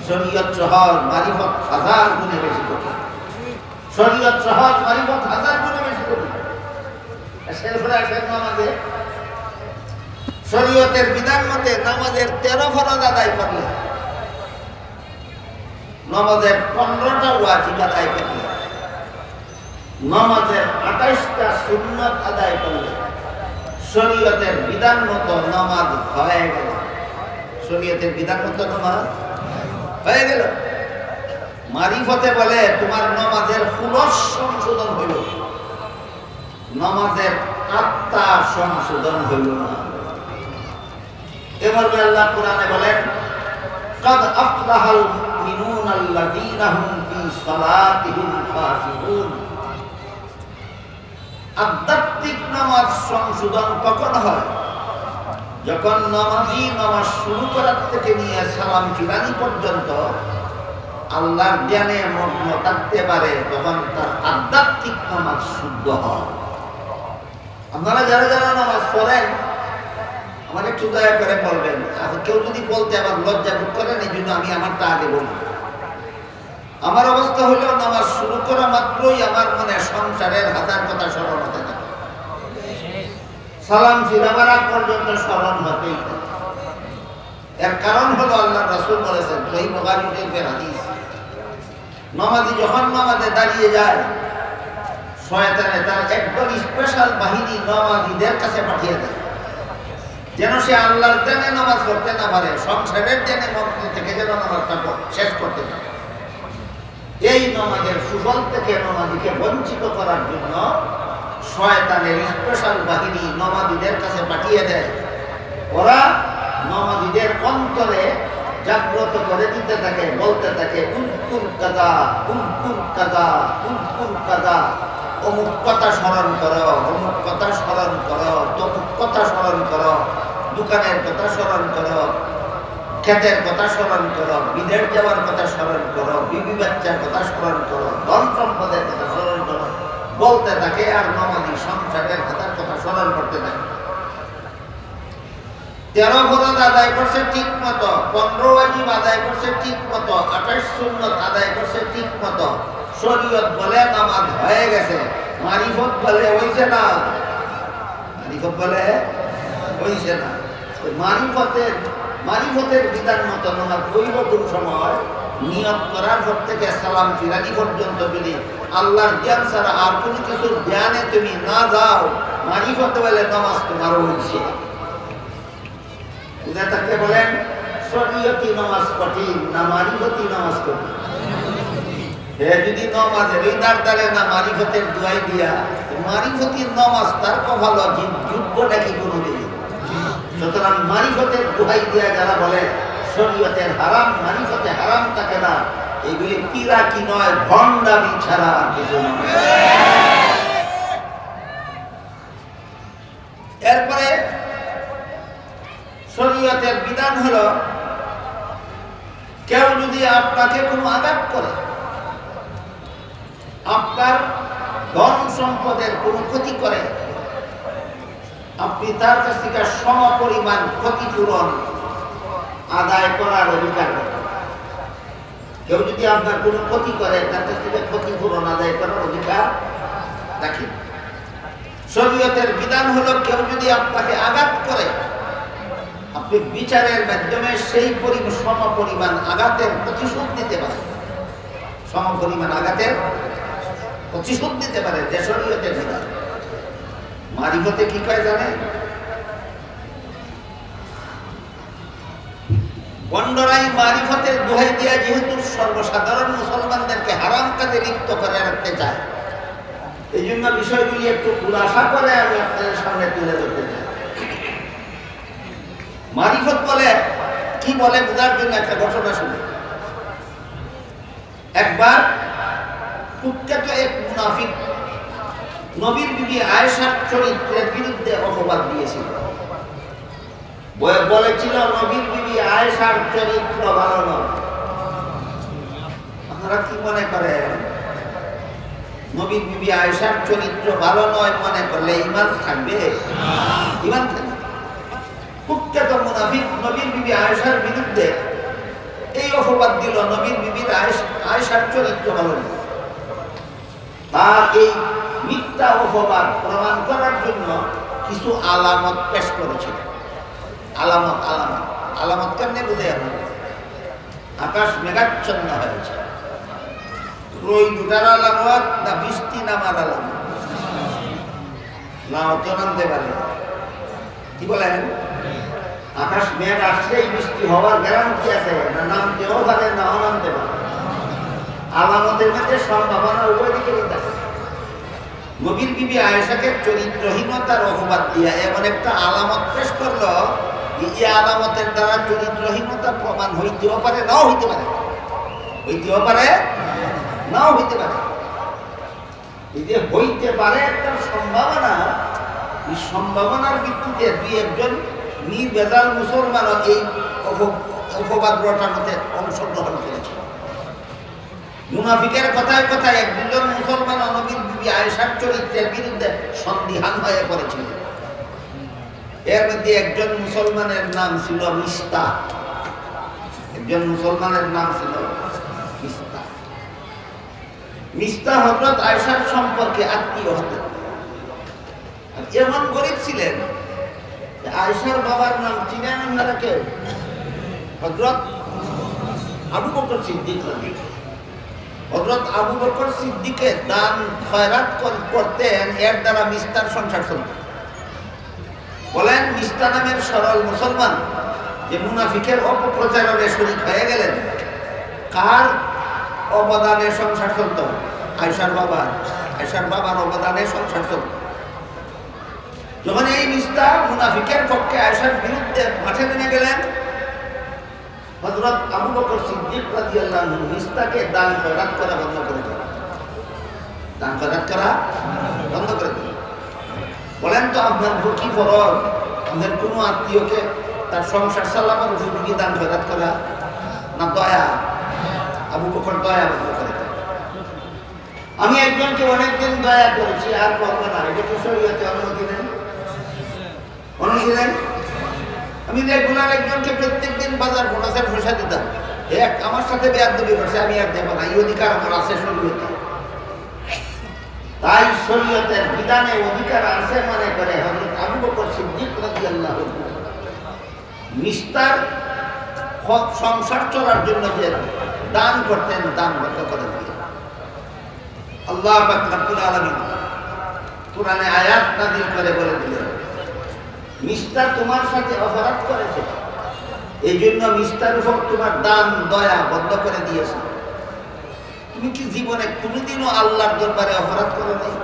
শরীয়ত সহজ, মারিফত 1000 গুণে বেশি কঠিন। শরীয়ত সহজ, মারিফত 1000 গুণে বেশি কঠিন। নামাজে শরীয়তের বিধান মতে নামাজের 13 ফরজ আদায় করলে, নামাজের 15টা ওয়াজিব আদায় করলে, নামাজের 28টা সুন্নাত আদায় করলে শরীয়তের বিধান মতো নামাজ হয়ে গেল। শরীয়তের বিধান মতো নামাজ হয়ে গেল। মারিফতে বলে তোমার নামাজের ফুলস সংশোধন হইল, নামাজের আত্মা সংশোধন হইল না। এভাবে আল্লাহ কোরআনে বলেন, কাদ আফলাহাল মুমিনুনা আল্লাযীনা হুম ফি সালাতিহিম খাশিউন। আধ্যাত্মিক নামাজ সংশোধন কখন হয়? যখন নামাজি নামাজ শুরু করার থেকে নিয়ে সালাম ফিরানি পর্যন্ত আল্লাহর জ্ঞানে মগ্ন থাকতে পারে, তখন তার আধ্যাত্মিক নামাজ শুদ্ধ হয়। আপনারা যারা যারা নামাজ পড়েন আমার একটু দয়া করে বলবেন। কেউ যদি বলতে আবার লজ্জা বোধ করেন, এই জন্য আমি আমারটা আগে বলি। আমার অবস্থা হলো নামাজ শুরু করা মাত্রই আমার মনে সংসারের হাজার কথা স্মরণ হতে থাকে, সালাম ফিরাবার আগ পর্যন্ত স্মরণ হতেই থাকে। এর কারণ হলো আল্লাহ রাসূল বলেছেন, সহিহ বুখারী শরীফের হাদিস, নামাজি যখন নামাজে দাঁড়িয়ে যায়, শয়তানে তার একদম স্পেশাল বাহিনী নামাজিদের কাছে পাঠিয়ে দেয়, যেন সে আল্লাহর ধ্যানে নামাজ পড়তে না পারে, সংসারের ধ্যানে মগ্ন থেকে যেন নামাজটা শেষ করতে পারে। এই নামাজের সুফল থেকে নামাজিকে বঞ্চিত করার জন্য শয়তানের স্পেশাল বাহিনী নামাজিদের কাছে পাঠিয়ে দেয়। ওরা নামাজিদের অন্তরে জাগ্রত করে দিতে থাকে, বলতে থাকে, উযকুর কাযা, উযকুর কাযা, উযকুর কাযা। অমুক কথা স্মরণ করো, অমুক কথা স্মরণ করো, তমুক কথা স্মরণ করো, দোকানের কথা স্মরণ করো। ক্ষেতের কথা স্মরণ করো, বিদেশ যাওয়ার কথা স্মরণ করো, বিবি বাচ্চার কথা স্মরণ করো, ধন সম্পদের কথা স্মরণ করো, বলতে থাকে আর নমাজি সংসারের কথা স্মরণ করতে থাকে। 13 ফরজ আদায় করছে ঠিক মতো, 15 ওয়াজিব আদায় করছে ঠিক মতো, 28 সুন্নত আদায় করছে ঠিক মতো। শরীয়ত বলে নামাজ হয়ে গেছে, মারিফত বলে হইছে না, মারিফত বলে হইছে না। মারিফতের বিধান মতো নামাজ হইব কোন সময়? নিয়ত করার পর থেকে সালাম ফিরানি পর্যন্ত যদি আল্লাহর জ্ঞান ছাড়া আর কোনো কিছুর জ্ঞানে তুমি না যাও, মারিফত বলে নামাজ তোমার হইছে। তাকে বলেন শরীয়তি নামাজ কঠিন না মারিফতি নামাজ কঠিন? যদি নামাজের ওই দাঁড়ে না মারিফতের দুয়াই দিয়া, মারিফতির নামাজ তার ভালো যোগ্য নাকি কোনোদিন? সুতরাং মারিফতের দুহাই দিয়া যারা বলে শরীয়তের হারাম, মারিফতে হারাম থাকে না, এগুলি কিরা কি নয়, ভণ্ডামি ছাড়া আর কিছু নয়। এরপরে শরীয়তের বিধান হলো, কেউ যদি আপনাকে কোনো আঘাত করে, আপনার ধন সম্পদের কোনো ক্ষতি করে, আপনি তার কাছ থেকে সমপরিমাণ ক্ষতিপূরণ আদায় করার অধিকার রাখেন। কেউ যদি আপনার কোনো ক্ষতি করে, তার কাছ থেকে ক্ষতিপূরণ আদায় করার অধিকার রাখেন। শরীয়তের বিধান হলো, কেউ যদি আপনাকে আঘাত করে, আপনি বিচারের মাধ্যমে সেই সমপরিমাণ আঘাতের প্রতিশোধ দিতে পারেন, সমপরিমাণ আঘাতের প্রতিশোধ দিতে পারে, যে শরীয়তের বিধান। মারিফতে কি কয় জানে? বন্ডরাই মারিফতের দোহাই দিয়া যেহেতু সর্বসাধারণ মুসলমানদেরকে হারাম কাজে লিপ্ত করে রাখতে চায়, এই জন্য বিষয়গুলি একটু খুলাসা করে আমি আপনাদের সামনে তুলে ধরতে চাই। মারিফত বলে কি বলে বোঝার জন্য একটা ঘটনা শুনি। একবার কুখ্যাত এক মুনাফিক নবীর বিবি আয়েশার চরিত্রের বিরুদ্ধে অপবাদ দিয়েছিল। বলেছিল নবীর বিবি আয়েশার চরিত্র ভালো নয়। আপনারা কি মনে করেন, নবীর বিবি আয়েশার চরিত্র ভালো নয় মনে করলে ঈমান থাকবে? ঈমান থাকবে। কুখ্যাত মুনাফিক নবীর বিবি আয়েশার বিরুদ্ধে এই অপবাদ দিল, নবীর বিবির আয়েশার চরিত্র ভালো নয়। তার এই মিথ্যা অপবাদ প্রমাণ করার জন্য কিছু আলামত পেশ করেছিল। আলামত কেমনে বুঝে? আকাশ মেঘাচ্ছন্ন হয়েছে, রোদ উঠার আলামত না বৃষ্টি নামার আলামত? না, অত নামতে পারে। কি বলেন? আকাশ মেঘ আসলেই বৃষ্টি হওয়ার গ্যারান্টি আছে, না নামতেও পারে নাও নামতে পারে। আলামতের মধ্যে সম্ভাবনা উভয় দিকেই থাকে। নবীর বিবি আয়েশাকে চরিত্রহীনতার অপবাদ দিয়া এমন একটা আলামত পেশ করলো, এই আলামতের দ্বারা চরিত্রহীনতা প্রমাণ হইতেও পারে, নাও হইতে পারে, হইতেও পারে, নাও হইতে পারে। এই যে হইতে পারে একটা সম্ভাবনা, এই সম্ভাবনার ভিত্তিতে দুই একজন নির্ভেজাল মুসলমানও এই অপবাদ রটানোতে অংশগ্রহণ করেছে। মুনাফিকের কথায় কথায় এক দুজন মুসলমান নবীর বিবি আয়েশার চরিত্রের বিরুদ্ধে সন্দিহান হয়ে পড়েছিল। এর মধ্যে একজন মুসলমানের নাম ছিল মিস্তাহ। একজন মুসলমানের নাম ছিল মিস্তাহ। মিস্তাহ হযরত আয়েশার সম্পর্কে আত্মীয় হতেন। এমন গরিব ছিলেন, আয়েশার বাবার নাম চিনেন আপনারা কেউ? হযরত আবু বকর সিদ্দিক। হযরত আবু বকর সিদ্দিকের দান খয়রাত করতেন, এর দ্বারা মিস্তার সংসার চলত। বলেন, মিস্তা নামের সরল মুসলমান যে মুনাফিকের অপপ্রচারণে শরীক হয়ে গেলেন, কার অবদানে সংসার চলত? আয়েশার বাবার অবদানে সংসার চলত। যখন এই মিস্তা মুনাফিকের পক্ষে আয়েশার বিরুদ্ধে মাঠে নেমে গেলেন, হযরত আবু বকর সিদ্দিক রাদিয়াল্লাহু আনহু মিস্তাকে দান খয়রাত করা বন্ধ করে দিলেন। দান খয়রাত করা বন্ধ করে দিলেন। বলেন তো, আপনার কি ফরজ? আমাদের কোনো আত্মীয়কে তার সংসার চালাবার উপযোগী দান খয়রাত করা না দয়া? আবু বকর দয়া করে। আমি একজনকে অনেকদিন দয়া করেছি আর করবো না, এটা কি শরীয়তে অনুমতি নেই? অনুমতি নেই? আমি রেগুলার একজনকে প্রত্যেকদিন বাজার বোনাসের পয়সা দিতাম, এক আমার সাথে বেয়াদবি করছে, আমি আর দেবো না, এই অধিকার আমার আছে শরীয়তে। তাই শরীয়তের বিধানে অধিকার আছে মনে করে হযরত আবু বকর সিদ্দিক রাদিয়াল্লাহু আনহু নিস্তার সংসার চলার জন্য যে দান করতেন, দান বন্ধ করে দিয়ে আল্লাহ পাক রব্বুল আলামিন কোরআনে আয়াত নাযিল করে বলে দিলেন, নিস্তার তোমার সাথে অপরাধ করেছে, এই জন্য নিস্তার উপর তোমার দান দয়া বন্ধ করে দিয়েছে। তুমি কি জীবনে কোনোদিনও আল্লাহর দরবারে অপরাধ করো নাই?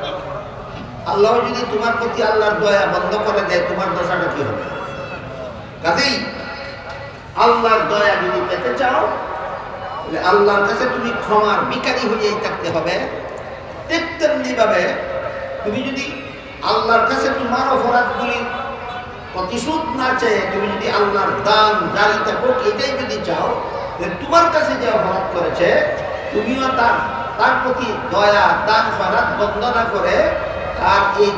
আল্লাহ যদি তোমার প্রতি আল্লাহর দয়া বন্ধ করে দেয়, তোমার দশাটা কি হবে? কাজেই আল্লাহর দয়া যদি পেতে চাও, তাহলে আল্লাহর কাছে তুমি ক্ষমার ভিখারি হয়েই থাকতে হবে। তেমনি ভাবে তুমি যদি আল্লাহর কাছে তোমার অপরাধগুলি প্রতিশোধ না চেয়ে তুমি যদি আল্লাহর দান জারি থাকো, এটাই যদি চাও, তোমার কাছে যে অপরাধ করেছে তুমিও তার প্রতি দয়া দান খয়রাত বন্ধ না করে তার এই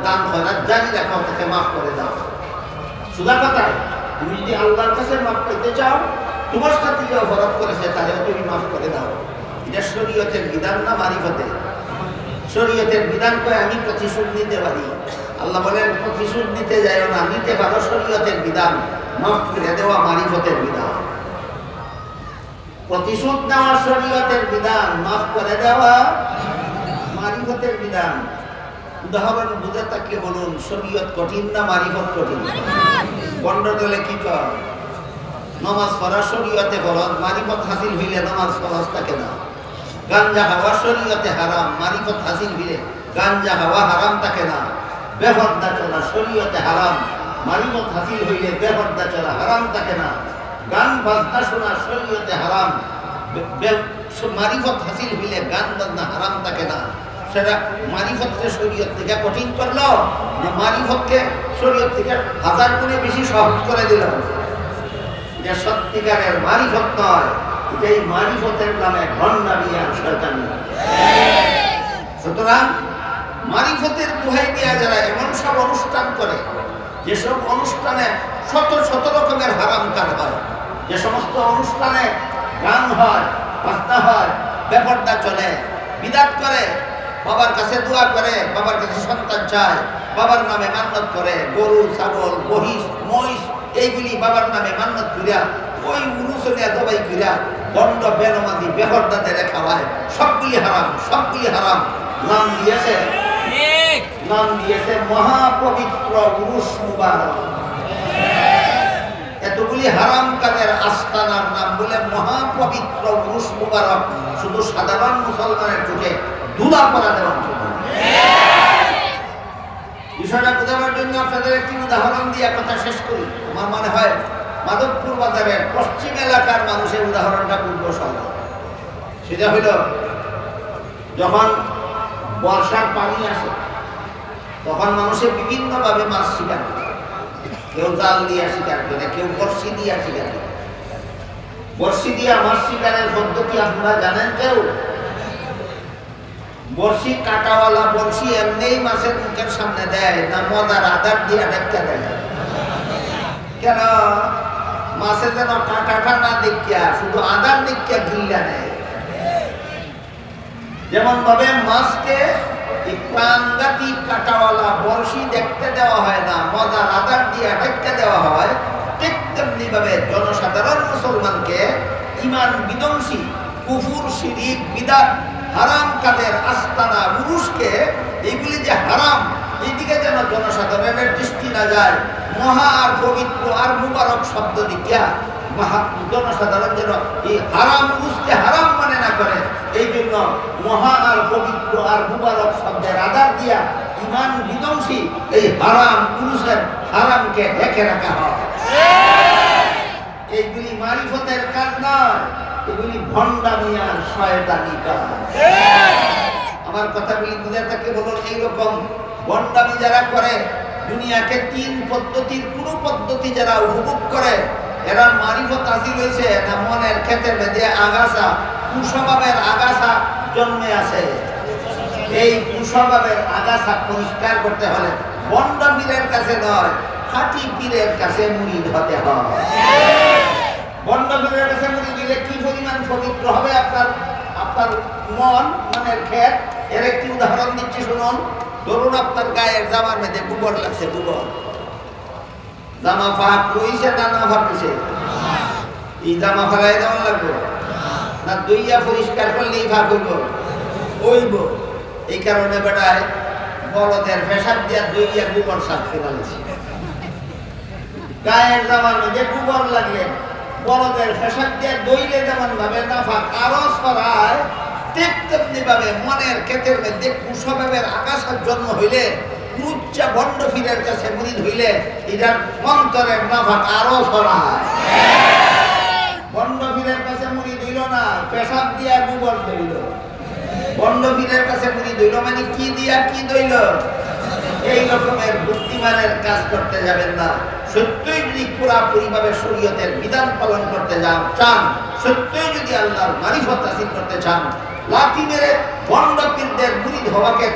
দান খয়রাত জারি রাখা, তাকে মাফ করে দাও। সোজা কথা, তুমি যদি আল্লাহর কাছে মাফ করতে চাও, তোমার সাথে যে অপরাধ করেছে তাদেরও তুমি মাফ করে দাও। এটা শরীয়তের বিধান না মারিফতে? শরীয়তের বিধান কয় আমি প্রতিশোধ নিতে পারি। আল্লাহ বলেন প্রতিশোধ নিতে যাইও না, নিতে পারো শরীয়তের বিধান, মাফ করে দেওয়া মারিফতের বিধান। প্রতিশোধ নেওয়া শরীয়তের বিধান, মাফ করে দেওয়া মারিফতের বিধান। উদাহরণ বুঝে থাকলে বলুন, শরীয়ত কঠিন না মারিফত কঠিন? গন্ডগোলে কি কর? নামাজ পড়া শরীয়তে ফরজ, মারিফত হাসিল হইলে নামাজ ফরজ থাকে না। গাঞ্জা হাওয়া শরীয়তে হারাম, মারিফত হাসিল হইলে গাঞ্জা হাওয়া হারাম থাকে না। বেপরদা চলা শরীয়তে হারাম, মারিফত হাসিল হইলে বেপরদা চলা হারাম থাকে না। গান বাজনা শোনা শরীয়তে হারাম, মারিফত হাসিল হইলে গান বাজনা হারাম থাকে না। সেটা মারিফতকে শরীয়ত থেকে কঠিন করলো না মারিফতকে শরীয়ত থেকে হাজার গুণে বেশি সহজ করে দিল? এটা সত্যিকারের মারিফত নয়, এটাই মারিফতের নামে ভণ্ডামি আর শয়তানি। সুতরাং মারিফতের দোহাই দিয়া যারা এমন সব অনুষ্ঠান করে, যেসব অনুষ্ঠানে শত শত রকমের হারাম কাজ হয়, যে সমস্ত অনুষ্ঠানে গান হয়, বাজনা হয়, বেপরদা চলে, বিদাত করে, বাবার কাছে দোয়া করে, বাবার কাছে সন্তান চায়, বাবার নামে মান্নত করে, গরু ছাগল মহিষ এইগুলি বাবার নামে মান্নত করিয়া ওই উরুসনিয়া জবাই করিয়া দণ্ড বেনমাজি বেহরদাতে রেখা হয়, সবগুলি হারাম, সবগুলি হারাম। নাম দিয়েছে মহাপবিত্র উরুস মুবারক। এতগুলি হারাম কাজের আস্তানার নাম বলে মহাপবিত্র উরুস মুবারক, শুধু সাধারণ মুসলমানের চোখে ধুলা পড়া দেওয়ার জন্য। বিষয়টা বোঝানোর জন্য আপনাদের একটি উদাহরণ দিয়ে কথা শেষ করি। আমার মনে হয় মাধবপুর বাজারের পশ্চিম এলাকার মানুষের উদাহরণটা পূর্ব সহজ। সেটা হইল, যখন বর্ষার পানি আসে তখন মানুষের বিভিন্নভাবে মাছ শিকার করে। কেউ জাল দিয়ে শিকার করে, কেউ বড়শি দিয়ে শিকার করে। বড়শি দিয়ে মাছ শিকারের পদ্ধতি আপনারা জানেন? কেউ বড়শি কাটাওয়ালা বড়শি এমনি মাছের মুখের সামনে দেয় না মজার আদার দিয়ে দেখতে দেয়? কেন? মাছে যেন কাঁটাটা না দেখিয়া শুধু আদার দেখিয়া গিল্লা নেয়। যেমন ভাবে মাছকে প্রাণঘাতী কাঁটাওয়ালা বড়শি দেখতে দেওয়া হয় না, মজার আদার দিয়ে দেখতে দেওয়া হয়, ঠিক তেমনি ভাবে জনসাধারণ মুসলমানকে ইমান বিধ্বংসী কুফুর শিরিক বিদআত হারাম কাজের আস্তানা পুরুষকে এইগুলি যে হারাম, এইদিকে যেন জনসাধারণের দৃষ্টি না যায়, মহা আর পবিত্র আর মুবারক শব্দ দিকিয়া জনসাধারণ যেন এই হারাম পুরুষকে হারাম মনে না করে, এই জন্য মহা আর পবিত্র আর মুবারক শব্দের আধার দিয়া ইমান বিধ্বংসী এই হারাম পুরুষের হারামকে ঢেকে রাখা হয়। এইগুলি মারিফতের কাজ নয়, এগুলি ভণ্ডামি আর শয়তানি কাজ। আমার কথাগুলি বুঝে থাকে বলুন, এইরকম ভণ্ডামি যারা করে দুনিয়াকে তিন পদ্ধতির কোন পদ্ধতি যারা উপভোগ করে এরা মারিফত হাসিল হয়েছে না মনের ক্ষেত্রে মধ্যে আগাছা কুস্বভাবের আগাছা জন্মে আছে। এই কুস্বভাবের আগাছা পরিষ্কার করতে হলে বন্ড পীরের কাছে নয়, খাঁটি পীরের কাছে মুরিদ হতে হয়। বন্ড পীরের কাছে মুরিদ দিলে কি পরিমাণ পবিত্র হবে আপনার আপনার মন, মনের ক্ষেত। এর একটি উদাহরণ দিচ্ছি শুনুন। ধরুন আপনার গায়ের জামার মধ্যে গোবর লাগছে, গোবর জামা ফাঁক রয়েছে না না ফাঁকছে, এই জামা ফেলাই দেওয়া লাগবে না দইয়া পরিষ্কার করলেই ফাঁক হইব? হইব। এই কারণে বেড়ায় বলদের পেশাব দিয়া দইয়া গোবর সাফ করে নিয়েছে। গায়ের জামার মধ্যে গোবর লাগলে বলদের পেশাব দিয়া দইলে যেমন ভাবে না ফাঁক আরো ছড়ায়, তেমনি ভাবে মনের ক্ষেতের মধ্যে কুস্বভাবের আগাছার জন্ম হইলে উচ্চা বন্ড পীরের কাছে মুরিদ হইলে এটার অন্তরের নাফাক আরো ছড়ায়। বন্ড পীরের কাছে মুরিদ হইল না পেশাব দিয়া গোবর দইল, বন্ড পীরের কাছে মুরিদ হইল মানে কি দিয়া কি দইল। এই রকমের বুদ্ধিমানের কাজ করতে যাবেন না। সত্যই যদি পুরাপুরি ভাবে শরীয়তের বিধান পালন করতে চান, সত্যই যদি আল্লাহর মারিফত হাসিল করতে চান, লাঠি মেরে বন্ড পীরদের মুরিদ হওয়াকে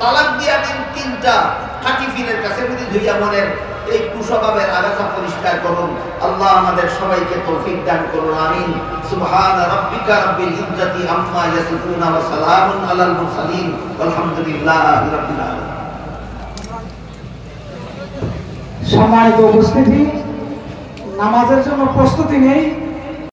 তালাক দিয়া দিন তিনটা, খাঁটি পীরের কাছে মুরিদ হইয়া মনের এই কুস্বভাবের আগাছা পরিষ্কার করুন। আল্লাহ আমাদের সবাইকে তৌফিক দান করুন, আমিন। সুবহান রাব্বিকা রাব্বিল ইজ্জাতি আম্মা ইয়াসিফুন ওয়া সালামুন আলাল মুরসালিন আলহামদুলিল্লাহি রাব্বিল আলামিন। সম্মানিত উপস্থিতি, নামাজের জন্য প্রস্তুতি নেই।